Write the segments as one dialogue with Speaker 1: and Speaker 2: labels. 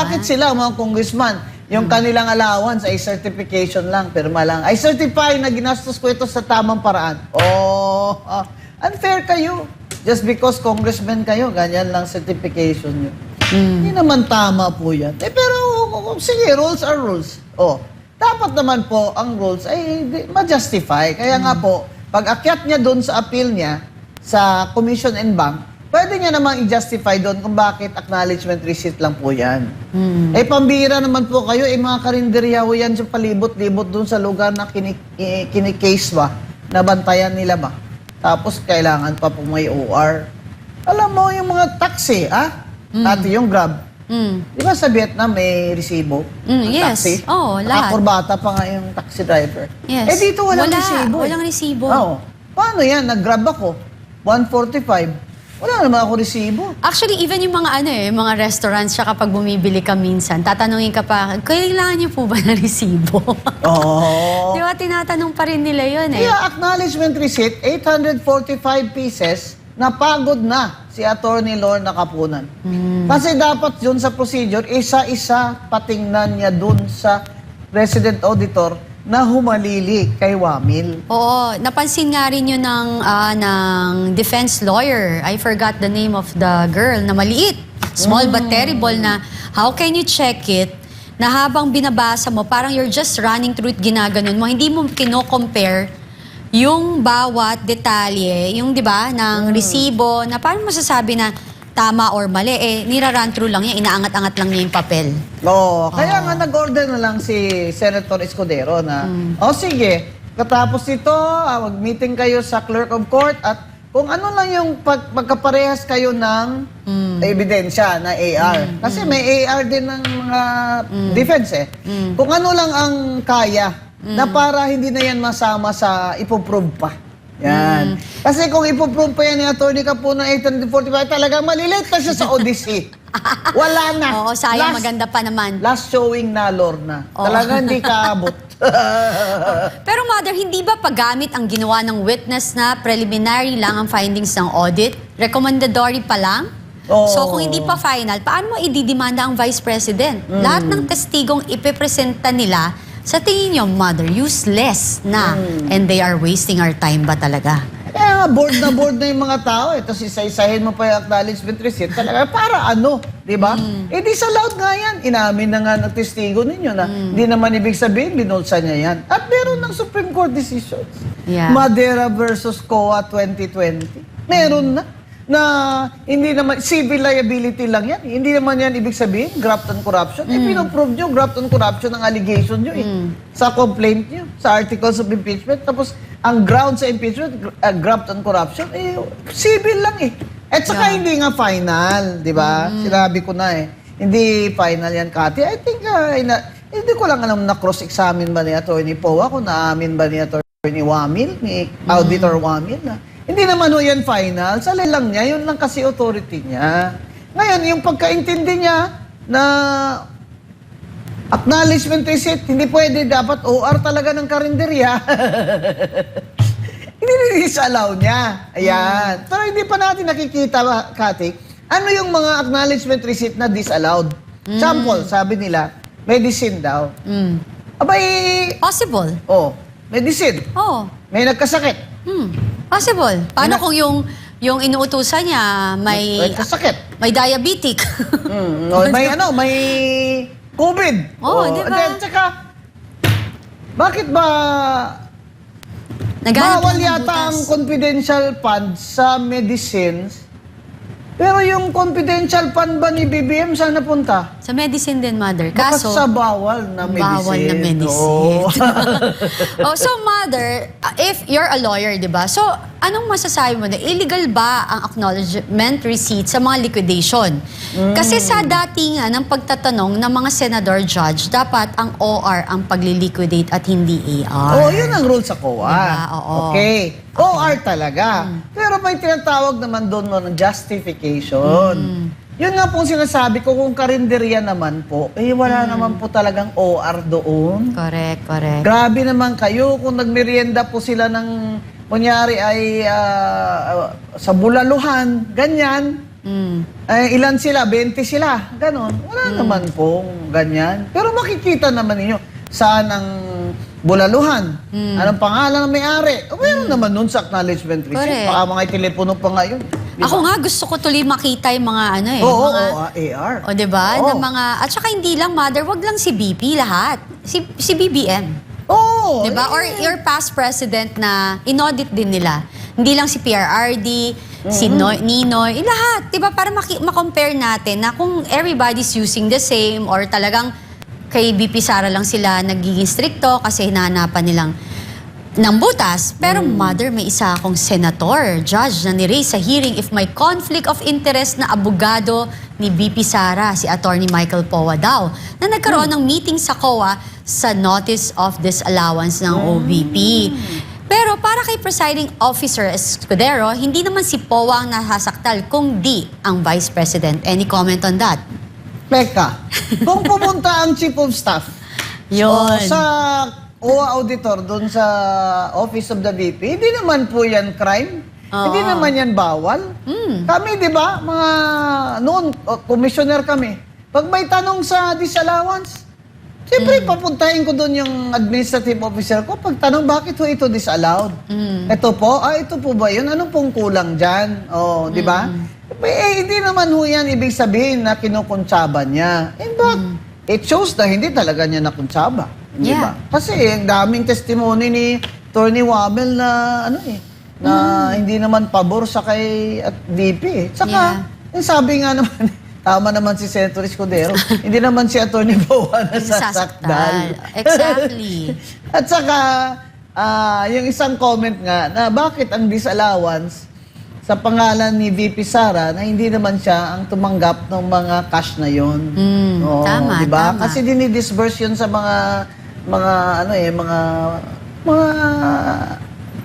Speaker 1: Bakit sila, mga congressman, yung kanilang allowance ay certification lang, pirma lang. I certify na ginastos ko ito sa tamang paraan. Oh, unfair kayo. Just because congressman kayo, ganyan lang certification nyo. Hindi naman tama po yan. Pero, sige, rules are rules. Oh, dapat naman po ang rules ay ma-justify. Kaya nga po, pag akyat niya doon sa appeal niya, sa Commission and Bank, pwede niya namang i-justify doon kung bakit acknowledgement receipt lang po yan. Eh, pambira naman po kayo, mga karinderya ho yan sa palibot-libot doon sa lugar na kinikase ba, nabantayan nila ba. Tapos, kailangan pa po may OR. Alam mo, yung mga taxi, Dati yung Grab. Di ba sa Vietnam may resibo?
Speaker 2: Yes.
Speaker 1: Taxi?
Speaker 2: Oo, lahat.
Speaker 1: Nakakurbata pa nga yung taxi driver.
Speaker 2: Yes.
Speaker 1: Eh, dito walang resibo.
Speaker 2: Walang resibo.
Speaker 1: Oo. Paano yan? Nag-Grab ako. 145. Wala naman ako resibo.
Speaker 2: Actually, even yung mga mga restaurants, siya kapag bumibili ka minsan, tatanungin ka pa, kailangan niyo po ba na resibo?
Speaker 1: Oo.
Speaker 2: Di ba, tinatanong pa rin nila yun eh.
Speaker 1: Kaya acknowledgement receipt, 845 pieces, napagod na si Attorney Lorna Kapunan. Kasi dapat yun sa procedure, isa-isa patingnan niya dun sa resident auditor na humalili kay Wamil.
Speaker 2: Oo, napansin nga rin yun ng defense lawyer. I forgot the name of the girl na maliit. Small but terrible na how can you check it na habang binabasa mo, parang you're just running through it, ginaganon mo. Hindi mo kino-compare yung bawat detalye, yung 'di ba, ng resibo, na paano masasabi na tama or mali, nira-run through lang yan, inaangat-angat lang niya yung papel.
Speaker 1: Oo, kaya nga nag-order na lang si Senator Escudero na, sige, katapos ito, mag-meeting kayo sa clerk of court at kung ano lang yung pagkaparehas kayo ng ebidensya na AR. Kasi may AR din ng mga defense Kung ano lang ang kaya na para hindi na yan masama sa ipoprove pa. Yan. Kasi kung ipoprove pa yan ni Atty. Kapunan 845, talagang malilate na siya sa Odyssey. Wala na.
Speaker 2: Oo, sayang, maganda pa naman.
Speaker 1: Last showing na, Lorna. Talagang hindi kaabot.
Speaker 2: Pero Mother, hindi ba paggamit ang ginawa ng witness na preliminary lang ang findings ng audit? Recommendatory pa lang? So kung hindi pa final, paano mo ididemanda ang Vice President? Lahat ng testigong ipipresenta nila, sa tingin niyo, Mother, useless na. And they are wasting our time ba talaga?
Speaker 1: Bored na yung mga tao. Tapos isa-isahin mo pa yung acknowledgement receipt. Talaga, para ano? Diba? Disallowed nga yan. Inamin na nga ng testigo ninyo na hindi naman ibig sabihin, binulsa niya yan. At meron ng Supreme Court decisions.
Speaker 2: Yeah.
Speaker 1: Madera versus COA 2020. Meron na hindi naman, civil liability lang yan. Hindi naman yan ibig sabihin, graft and corruption. Pinoprove nyo, graft and corruption ang allegation nyo sa complaint nyo, sa articles of impeachment. Tapos, ang ground sa impeachment, graft and corruption, civil lang At saka hindi nga final, di ba? Sinabi ko na hindi final yan, Cathy. I think, hindi ko lang alam na cross-examine ba ni Atty. Poa kung naamin ba ni Atty. Wamil, ni Auditor Wamil na hindi naman yan final. Sa lang niya, yun lang kasi authority niya. Ngayon, yung pagkaintindi niya na acknowledgement receipt, hindi pwede, dapat OR talaga ng karinderya. Hindi disallow niya. Ayan. Pero hindi pa natin nakikita, Cathy, ano yung mga acknowledgement receipt na disallowed. Sample, sabi nila, medicine daw. Abay...
Speaker 2: Possible.
Speaker 1: Medicine. May nagkasakit.
Speaker 2: Possible. Paano kung yung inuutusan niya may
Speaker 1: kasakit,
Speaker 2: may diabetic?
Speaker 1: may COVID.
Speaker 2: Di ba?
Speaker 1: Tsaka, bakit ba
Speaker 2: Naghanap
Speaker 1: bawal
Speaker 2: ng
Speaker 1: yata
Speaker 2: butas.
Speaker 1: ang confidential fund sa medicines? Pero yung confidential fund ba ni BBM saan napunta?
Speaker 2: Sa medicine din, Mother.
Speaker 1: Bakit
Speaker 2: Kaso,
Speaker 1: sa bawal na medicine?
Speaker 2: bawal na medicine. So, Mother, if you're a lawyer, di ba? So, anong masasabi mo na illegal ba ang acknowledgement receipt sa mga liquidation? Kasi sa datingan ng pagtatanong ng mga senador judge, dapat ang OR ang pagliliquidate at hindi AR.
Speaker 1: Yun ang rule sa COA.
Speaker 2: Diba? Oo.
Speaker 1: Okay. OR talaga. Pero may tinatawag naman doon ng justification. Yun nga pong sinasabi ko, kung karinderya naman po, wala naman po talagang OR doon.
Speaker 2: Correct, correct.
Speaker 1: Grabe naman kayo kung nagmerienda po sila ng, kunyari ay sa bulaluhan, ganyan. Ilan sila? 20 sila. Ganon. Wala naman pong ganyan. Pero makikita naman ninyo saan ang bulaluhan. Anong pangalan ng may-ari? Meron naman nun sa acknowledgement receipt.
Speaker 2: Correct.
Speaker 1: Baka mga telepono pa ngayon.
Speaker 2: Ako nga, gusto ko tuloy makita yung mga ano eh.
Speaker 1: Oo,
Speaker 2: mga,
Speaker 1: AR.
Speaker 2: O, diba?
Speaker 1: Oo.
Speaker 2: Na mga, at saka hindi lang, Mother, wag lang si BP, lahat. Si BBM.
Speaker 1: Oo.
Speaker 2: Diba? Or your past president na inaudit din nila. Hindi lang si PRRD, si Ninoy, lahat. Diba? Para makompare natin na kung everybody's using the same or talagang kay BP Sara lang sila nagiging stricto kasi hinahanapan nilang ng butas. Pero Mother, may isa akong senator, judge na ni-raise sa hearing if may conflict of interest na abogado ni BP Sara, si Attorney Michael Poa daw, na nagkaroon ng meeting sa COA sa Notice of Disallowance ng OVP. Pero para kay Presiding Officer Escudero, hindi naman si Poa ang nasasaktal, kundi ang Vice President. Any comment on that?
Speaker 1: Peka, kung pumunta ang Chief of Staff
Speaker 2: Yun.
Speaker 1: sa OWA Auditor doon sa Office of the VP, hindi naman po yan crime. Hindi naman yan bawal. Kami, di ba, mga noon, commissioner kami, pag may tanong sa disallowance, siyempre papuntahin ko doon yung administrative officer ko. Pag tanong, bakit ho ito disallowed? Ito po, ito po ba yun? Anong pong kulang dyan? Oh, di ba? Hindi naman ho yan ibig sabihin na kinukuntsaba niya. In fact, it shows na hindi talaga niya nakuntsaba. Di ba? Kasi ang daming testimony ni Attorney Wamel na na hindi naman pabor sa kay at DP. Saka, yung sabi nga naman, tama naman si Senator Escudero, hindi naman si Attorney Poa na sasakdal.
Speaker 2: Exactly.
Speaker 1: At saka, yung isang comment nga na bakit ang disallowance sa pangalan ni VP Sara na hindi naman siya ang tumanggap ng mga cash na yon.
Speaker 2: Tama,
Speaker 1: diba?
Speaker 2: tama.
Speaker 1: Kasi dinidisburse yun sa mga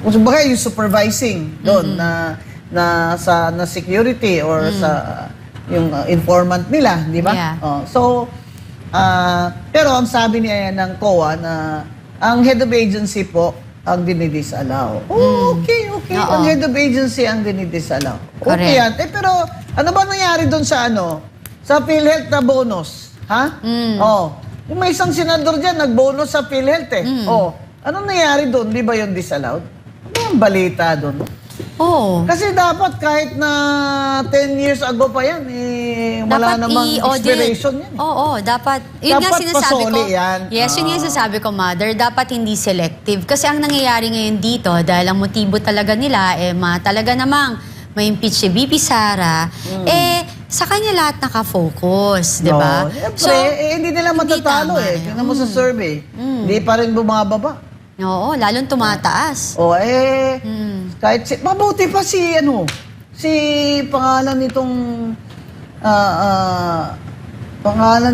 Speaker 1: kung sabagay, yung supervising doon na security or sa yung informant nila, di ba?
Speaker 2: Yeah.
Speaker 1: Pero ang sabi niya ng COA na ang head of agency po ang dinidisallow. Okay. Ang head of agency ang dinidisallow. Okay yan. Pero ano ba nangyari doon sa sa PhilHealth na bonus? Ha? Yung may isang senador dyan, nag-bonus sa PhilHealth eh. Ano nangyari doon? Di ba yung disallowed? Ano yung balita doon? Kasi dapat kahit na 10 years ago pa yan, wala namang expiration yan.
Speaker 2: Dapat. Yun nga
Speaker 1: Dapat
Speaker 2: sinasabi ko.
Speaker 1: pasoli yan.
Speaker 2: Yes, yun nga sinasabi ko, Mother. Dapat hindi selective. Kasi ang nangyayari ngayon dito, dahil ang motibo talaga nila, talaga namang may impeach si BP Sara, sa kanya lahat nakafocus, di ba?
Speaker 1: Siyempre, hindi nila matatalo eh. Tingnan mo sa survey. Hindi pa rin bumababa.
Speaker 2: Oo, lalong tumataas.
Speaker 1: Kahit mabuti pa si pangalan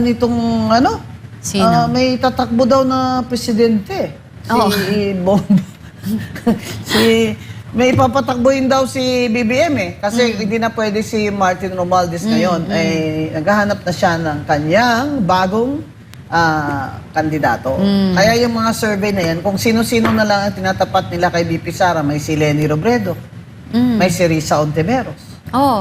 Speaker 1: nitong
Speaker 2: Sino?
Speaker 1: may tatakbo daw na presidente. Si Bombo. May ipapatakbuhin daw si BBM eh. Kasi hindi na pwede si Martin Romualdez ngayon. Naghahanap na siya ng kanyang bagong kandidato. Kaya yung mga survey na yan, kung sino-sino na lang ang tinatapat nila kay BP Sara, may si Leni Robredo, may si Risa Ontiveros.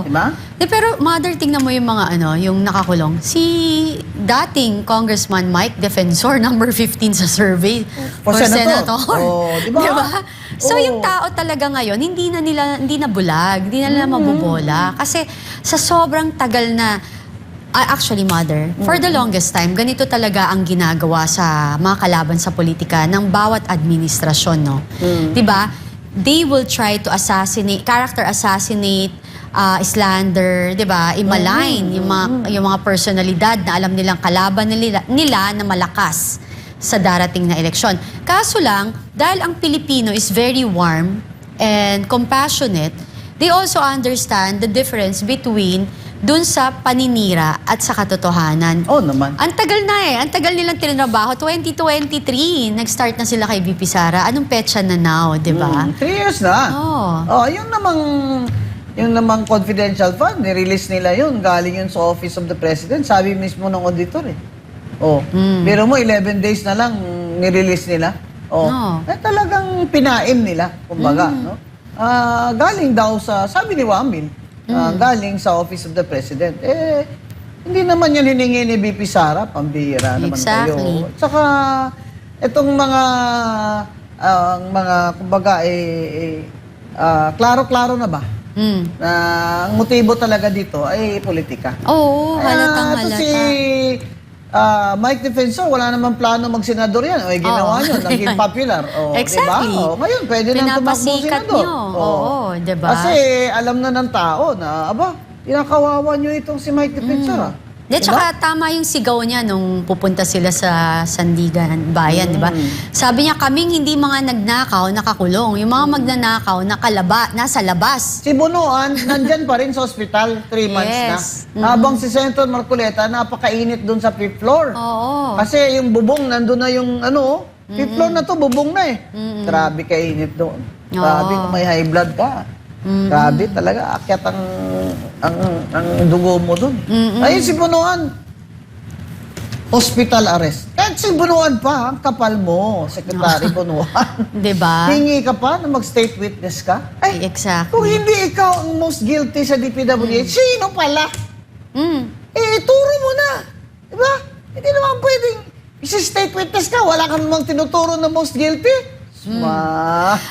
Speaker 1: Diba?
Speaker 2: Pero Mother, tingnan mo yung mga yung nakakulong. Si dating Congressman Mike Defensor, number 15 sa survey for Senator.
Speaker 1: Diba?
Speaker 2: So yung tao talaga ngayon, hindi na bulag, hindi na nila mabubola. Kasi sa sobrang tagal na, actually, Mother, for the longest time, ganito talaga ang ginagawa sa mga kalaban sa politika ng bawat administrasyon, no? Diba? They will try to character assassinate, slander, 'di ba? I-malign yung mga personalidad na alam nilang kalaban nila na malakas sa darating na eleksyon. Kaso lang, dahil ang Pilipino is very warm and compassionate, they also understand the difference between dun sa paninira at sa katotohanan.
Speaker 1: Naman.
Speaker 2: Ang tagal na Ang tagal nilang tinrabaho. 2023, nag-start na sila kay BP Sara. Anong petsa na now, di ba?
Speaker 1: 3 years na. Yung namang confidential fund, nirelease nila yun. Galing yun sa Office of the President. Sabi mismo ng auditor eh. Pero mo, 11 days na lang nirelease nila. Talagang pinain nila, kumbaga. No? Galing daw sabi ni Wamil, galing sa Office of the President. Hindi naman yan hiningi ni VP Sara, pambihira naman
Speaker 2: Exactly.
Speaker 1: kayo. At saka, itong kumbaga, klaro-klaro na ba? Na ang motibo talaga dito ay politika.
Speaker 2: Oo, halatang
Speaker 1: Ito
Speaker 2: halata.
Speaker 1: si Mike Defensor, wala namang plano mag-senador yan. Ginawa nyo, naging popular.
Speaker 2: Exactly.
Speaker 1: Diba? Ngayon, pwede nang tumakbo
Speaker 2: Pinapasikat
Speaker 1: senador.
Speaker 2: nyo. Oo, diba?
Speaker 1: Kasi alam na ng tao na, pinakawawa nyo itong si Mike Defensor.
Speaker 2: Di, tsaka tama yung sigaw niya nung pupunta sila sa Sandigan Bayan, di ba? Sabi niya, kaming hindi mga nagnakaw, nakakulong. Yung mga magnanakaw, nasa labas.
Speaker 1: Si Bunuan, nandyan pa rin sa ospital, 3 months
Speaker 2: Yes.
Speaker 1: na. Habang si Senator Marcoleta, napakainit doon sa 5th floor.
Speaker 2: Oo.
Speaker 1: Kasi yung bubong, nandun na yung 5th floor na to, bubong na eh. Grabe kainit doon. Grabe kung may high blood ka. Grabe talaga, akyat ang dugo mo doon. Ayun si Bunuan, hospital arrest. Kahit si Bunuan pa, ang kapal mo, Secretary Bunuan.
Speaker 2: Di ba?
Speaker 1: Hingi ka pa na mag-state witness ka? Ay,
Speaker 2: Exactly.
Speaker 1: kung hindi ikaw ang most guilty sa DPWH, sino pala? Turo mo na. Diba? Hindi naman pwedeng isi-state witness ka, wala ka namang tinuturo na most guilty.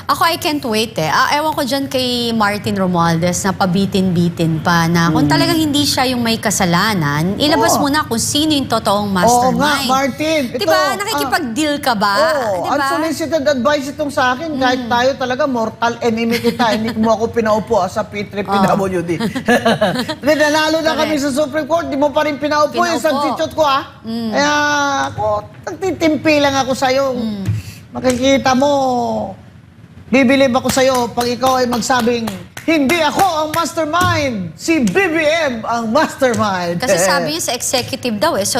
Speaker 2: Ako, I can't wait ewan ko dyan kay Martin Romualdez na pabitin-bitin pa na kung talagang hindi siya yung may kasalanan, ilabas mo na kung sino yung totoong mastermind.
Speaker 1: Oo nga, Martin.
Speaker 2: Diba? Nakikipag-deal ka ba?
Speaker 1: Oo,
Speaker 2: Diba?
Speaker 1: unsolicited advice itong sa akin. Kahit tayo talaga, mortal enemy kita. Hindi mo ako pinaupo sa P3PWD. Nanalo na kami sa Supreme Court, di mo pa rin pinaupo yung substitute ko, Kaya ako, nagtitimpi lang ako sa'yo. Makikita mo, bibilib ako sa'yo pag ikaw ay magsabing, hindi ako ang mastermind, si BBM ang mastermind.
Speaker 2: Kasi sabi niya sa executive daw so